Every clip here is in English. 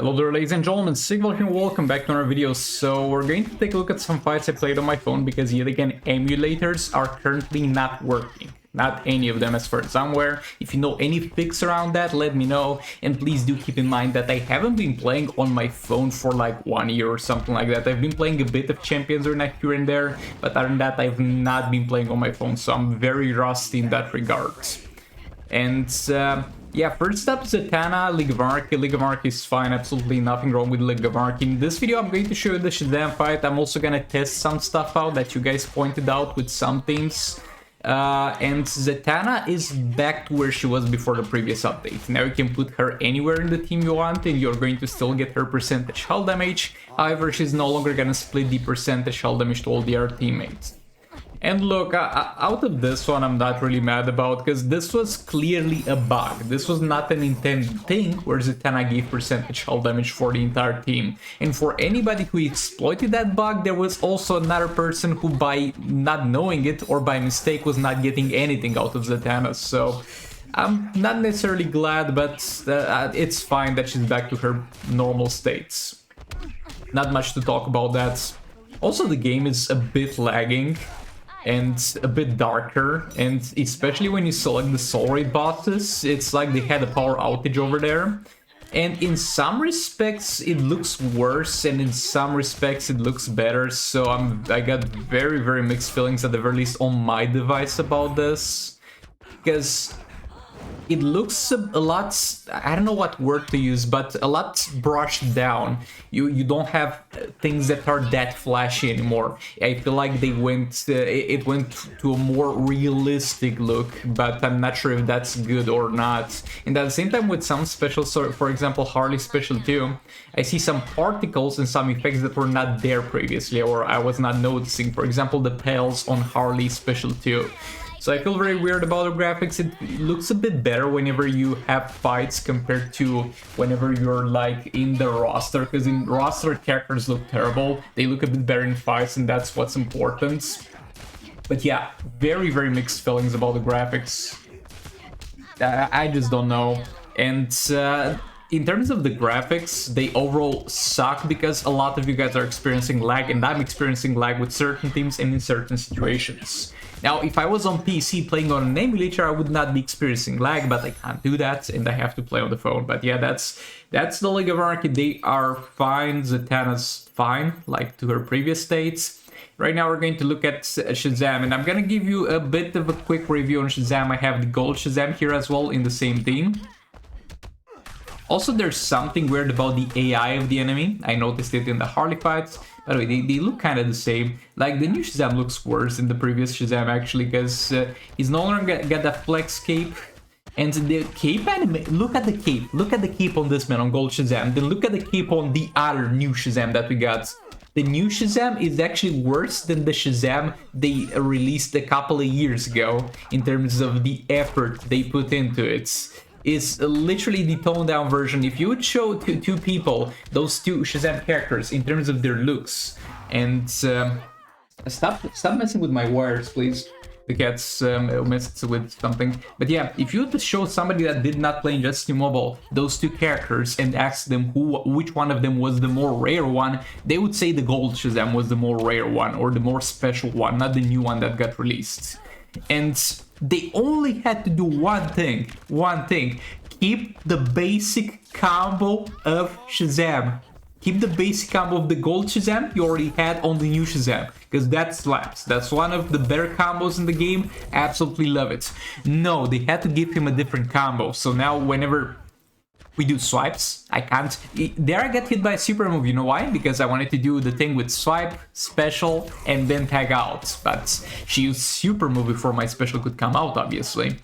Hello there, ladies and gentlemen, Sigval here, welcome back to another video. So we're going to take a look at some fights I played on my phone because yet again emulators are currently not working. Not any of them as far as I'm aware. If you know any fix around that, let me know. And please do keep in mind that I haven't been playing on my phone for like 1 year or something like that. I've been playing a bit of Champions or Night here and there, but other than that I've not been playing on my phone, so I'm very rusty in that regard. And yeah, first up, Zatanna, League of Anarchy. League of Anarchy is fine, absolutely nothing wrong with League of Anarchy. In this video, I'm going to show you the Shazam fight. I'm also gonna test some stuff out that you guys pointed out with some things. And Zatanna is back to where she was before the previous update. Now you can put her anywhere in the team you want, and you're going to still get her percentage hull damage. However, she's no longer gonna split the percentage hull damage to all the other teammates. And look, out of this one, I'm not really mad about, because this was clearly a bug. This was not an intended thing where Zatanna gave percentage hull damage for the entire team. And for anybody who exploited that bug, there was also another person who, by not knowing it or by mistake, was not getting anything out of Zatanna. So I'm not necessarily glad, but it's fine that she's back to her normal states. Not much to talk about that. Also, the game is a bit lagging and a bit darker, and especially when you select the soul raid bosses, it's like they had a power outage over there. And in some respects it looks worse, and in some respects it looks better, so I got very mixed feelings at the very least on my device about this, because it looks a lot, I don't know what word to use, but a lot brushed down. You don't have things that are that flashy anymore. I feel like they went, it went to a more realistic look, but I'm not sure if that's good or not. And at the same time with some specials, so for example Harley Special 2, I see some particles and some effects that were not there previously, or I was not noticing. For example, the pals on Harley Special 2. So I feel very weird about the graphics. It looks a bit better whenever you have fights compared to whenever you're like in the roster, because in roster characters look terrible. They look a bit better in fights, and that's what's important. But yeah, very mixed feelings about the graphics. I just don't know. And in terms of the graphics, they overall suck because a lot of you guys are experiencing lag, and I'm experiencing lag with certain teams and in certain situations. Now, if I was on PC playing on an emulator, I would not be experiencing lag, but I can't do that, and I have to play on the phone. But yeah, that's the League of Anarchy. They are fine. Zatanna's fine, like to her previous states. Right now, we're going to look at Shazam, and I'm gonna give you a bit of a quick review on Shazam. I have the gold Shazam here as well in the same team. Also, there's something weird about the AI of the enemy. I noticed it in the Harley fights. By the way, they look kind of the same. Like, the new Shazam looks worse than the previous Shazam, actually, because he's no longer got that flex cape. And the cape anime, look at the cape. Look at the cape on this man, on gold Shazam. Then look at the cape on the other new Shazam that we got. The new Shazam is actually worse than the Shazam they released a couple of years ago in terms of the effort they put into it. Is literally the toned down version. If you would show two people, those two Shazam characters, in terms of their looks, and stop messing with my wires, please. The cat's messed with something. But yeah, if you would show somebody that did not play Injustice Mobile those two characters and ask them which one of them was the more rare one, they would say the gold Shazam was the more rare one, or the more special one, not the new one that got released. And they only had to do one thing. Keep the basic combo of Shazam. Keep the basic combo of the gold Shazam you already had on the new Shazam, because that slaps. That's one of the better combos in the game. Absolutely love it. No, they had to give him a different combo. So now whenever we do swipes, I can't. There I get hit by a super move. You know why? Because I wanted to do the thing with swipe, special, and then tag out. But she used super move before my special could come out, obviously.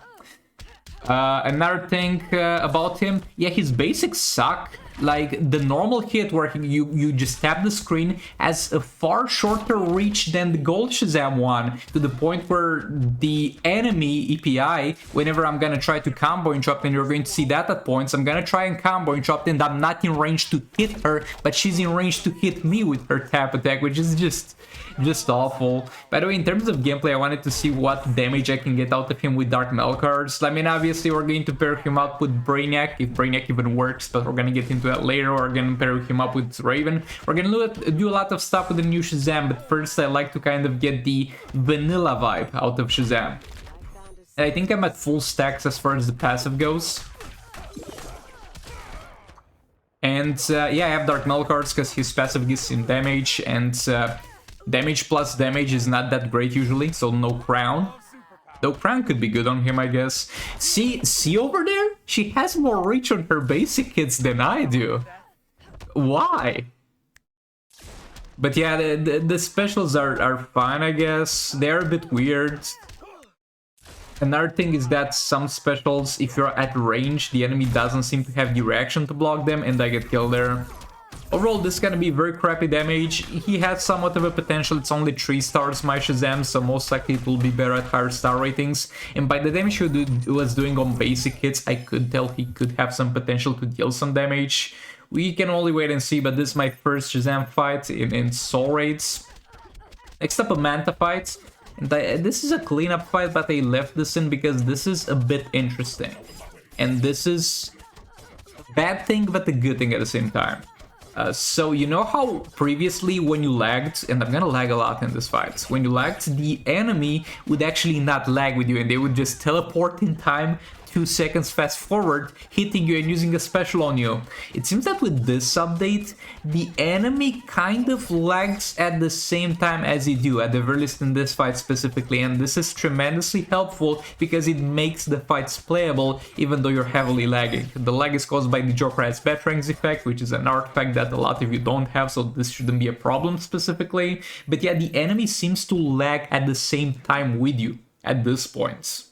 Another thing about him, yeah, his basics suck. Like, the normal hit where you just tap the screen has a far shorter reach than the gold Shazam one, to the point where the enemy EPI, whenever I'm gonna try to combo interrupt, and you're going to see that at points, I'm gonna try and combo interrupt, and I'm not in range to hit her, but she's in range to hit me with her tap attack, which is just just awful. By the way, in terms of gameplay, I wanted to see what damage I can get out of him with Dark Mel cards. I mean, obviously, we're going to pair him up with Brainiac, if Brainiac even works, but we're gonna get into that later. We're gonna pair him up with Raven. We're gonna do a lot of stuff with the new Shazam, but first I like to kind of get the vanilla vibe out of Shazam. And I think I'm at full stacks as far as the passive goes. And yeah, I have Dark Mel cards because his passive gives him damage, and damage plus damage is not that great usually, so no crown. Though crown could be good on him, I guess. See over there? She has more reach on her basic hits than I do. Why? But yeah, the specials are fine, I guess. They're a bit weird. Another thing is that some specials, if you're at range, the enemy doesn't seem to have the reaction to block them, and I get killed there. Overall, this is gonna be very crappy damage. He has somewhat of a potential. It's only 3 stars, my Shazam, so most likely it will be better at higher star ratings. And by the damage he was doing on basic hits, I could tell he could have some potential to deal some damage. We can only wait and see, but this is my first Shazam fight in Soul Raids. Next up, a Manta fight. And this is a cleanup fight, but I left this in because this is a bit interesting. And this is a bad thing, but a good thing at the same time. So you know how previously when you lagged, and I'm gonna lag a lot in this fight, when you lagged, the enemy would actually not lag with you and they would just teleport in time 2 seconds fast forward, hitting you and using a special on you. It seems that with this update, the enemy kind of lags at the same time as you do, at the very least in this fight specifically, and this is tremendously helpful because it makes the fights playable even though you're heavily lagging. The lag is caused by the Jokerized Batarangs effect, which is an artifact that a lot of you don't have, so this shouldn't be a problem specifically. But yeah, the enemy seems to lag at the same time with you at this point.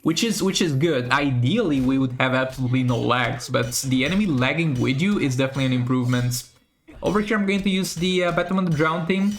Which is good. Ideally, we would have absolutely no lags, but the enemy lagging with you is definitely an improvement. Over here, I'm going to use the Batman the Drown team.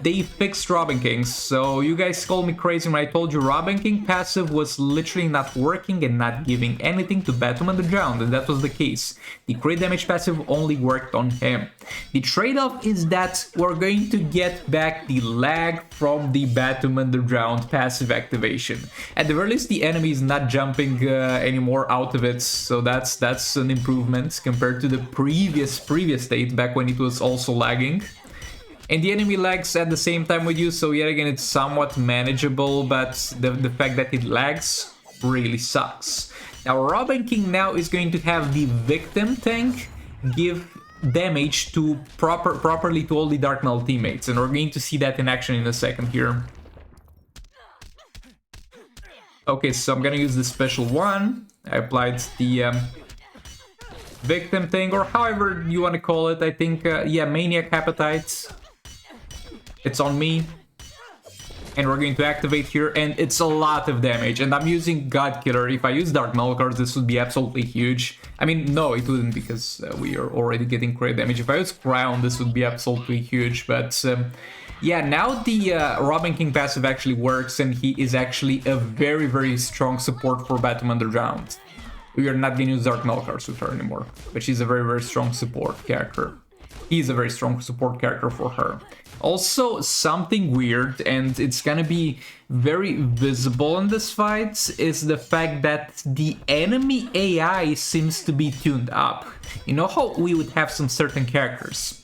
They fixed Robin King, so you guys called me crazy when I told you Robin King passive was literally not working and not giving anything to Batman the Drowned, and that was the case. The crit damage passive only worked on him. The trade-off is that we're going to get back the lag from the Batman the Drowned passive activation. At the very least, the enemy is not jumping anymore out of it, so that's an improvement compared to the previous state back when it was also lagging. And the enemy lags at the same time with you, so yet again it's somewhat manageable, but the fact that it lags really sucks. Now Robin King now is going to have the victim tank give damage to properly to all the Dark Mel teammates, and we're going to see that in action in a second here. Okay, so I'm gonna use the special one. I applied the victim thing, or however you want to call it. I think, yeah, Maniac Appetite. It's on me. And we're going to activate here, and it's a lot of damage. And I'm using God Killer. If I use Dark Mel cards, this would be absolutely huge. I mean, no, it wouldn't, because we are already getting crit damage. If I use Crown, this would be absolutely huge. But yeah, now the Robin King passive actually works, and he is actually a very, very strong support for Batman the Drowned. We are not going to use Dark Mel cards with her anymore, but she's a very, very strong support character. He's a very strong support character for her. Also, something weird, and it's gonna be very visible in this fight, is the fact that the enemy AI seems to be tuned up. You know how we would have some certain characters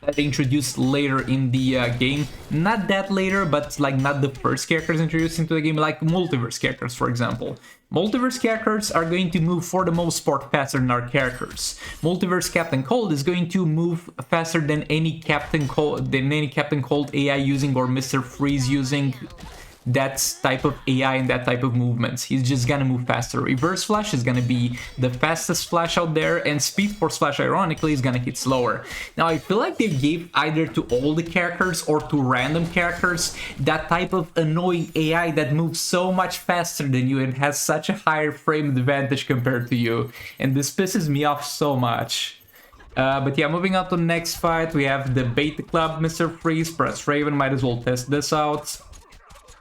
that they introduced later in the game, not that later, but like not the first characters introduced into the game, like multiverse characters, for example. Multiverse characters are going to move for the most part faster than our characters. Multiverse Captain Cold is going to move faster than any Captain Cold AI using, or Mr. Freeze using, that type of AI and that type of movements. He's just gonna move faster. Reverse Flash is gonna be the fastest Flash out there, and Speed Force Flash, ironically, is gonna hit slower. Now, I feel like they gave either to all the characters or to random characters that type of annoying AI that moves so much faster than you and has such a higher frame advantage compared to you. And this pisses me off so much. But yeah, moving on to the next fight, we have the Beta Club, Mr. Freeze, press Raven, might as well test this out.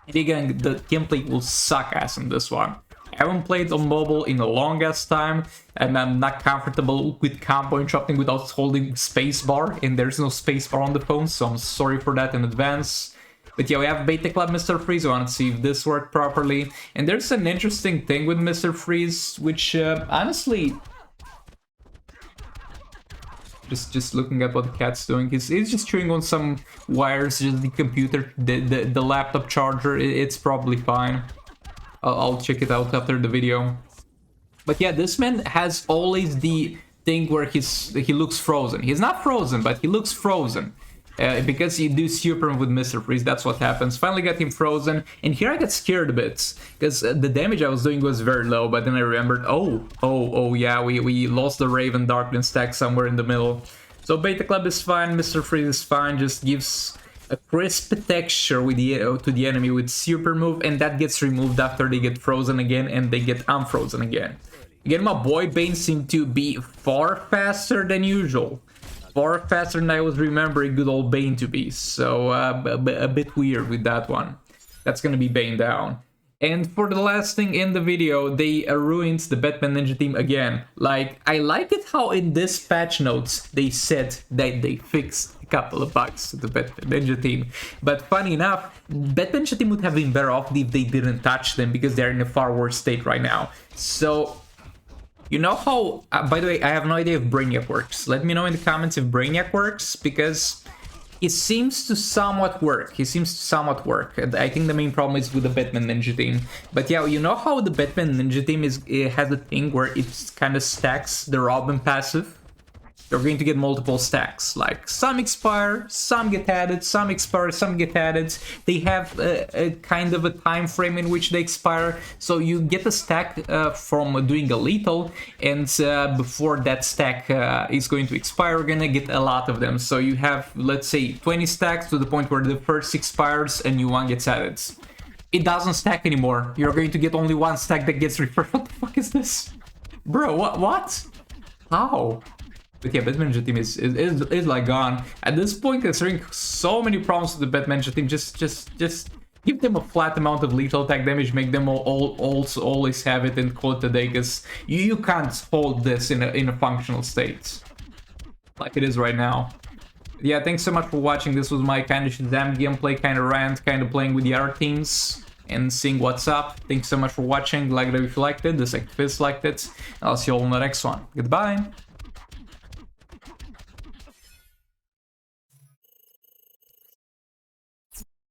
And again, the gameplay will suck ass in this one. haven't played on mobile in a long ass time, and I'm not comfortable with combo interrupting without holding spacebar, and there's no spacebar on the phone, so I'm sorry for that in advance. But yeah, we have Beta Club Mr. Freeze. I want to see if this worked properly. And there's an interesting thing with Mr. Freeze, which honestly... Just looking at what the cat's doing, he's just chewing on some wires, just the computer, the laptop charger. It's probably fine. I'll check it out after the video. But yeah, this man has always the thing where he looks frozen. He's not frozen, but he looks frozen. Because you do super with Mr. Freeze, that's what happens. Finally got him frozen, and here I got scared a bit, because the damage I was doing was very low, but then I remembered, oh yeah, we lost the Raven Darkling stack somewhere in the middle. So Beta Club is fine, Mr. Freeze is fine, just gives a crisp texture with to the enemy with super move, and that gets removed after they get frozen again and they get unfrozen again. Again, my boy Bane seemed to be far faster than usual. Far faster than I was remembering good old Bane to be, so a bit weird with that one. That's gonna be Bane down. And for the last thing in the video, they ruined the Batman Ninja team again. Like, I like it how in this patch notes they said that they fixed a couple of bugs to the Batman Ninja team. But funny enough, Batman Ninja team would have been better off if they didn't touch them, because they're in a far worse state right now. So... you know how, by the way, I have no idea if Brainiac works. Let me know in the comments if Brainiac works, because it seems to somewhat work. I think the main problem is with the Batman Ninja team. But yeah, you know how the Batman Ninja team has a thing where it kind of stacks the Robin passive? You're going to get multiple stacks, like some expire, some get added, some expire, some get added. They have a kind of a time frame in which they expire, so you get a stack from doing a lethal, and before that stack is going to expire, you're gonna get a lot of them. So you have, let's say, 20 stacks to the point where the first expires and new one gets added. It doesn't stack anymore. You're going to get only one stack that gets refreshed. What the fuck is this? Bro, what? How? But yeah, Batman Ninja team is like gone. At this point, considering so many problems with the Batman Ninja team, just give them a flat amount of lethal attack damage, make them always have it and call it a day, because you can't hold this in a functional state like it is right now. Yeah, thanks so much for watching. This was my kind of Shazam gameplay, kind of rant, kind of playing with the other teams and seeing what's up. Thanks so much for watching. Like it if you liked it, dislike if you disliked it. I'll see you all in the next one. Goodbye.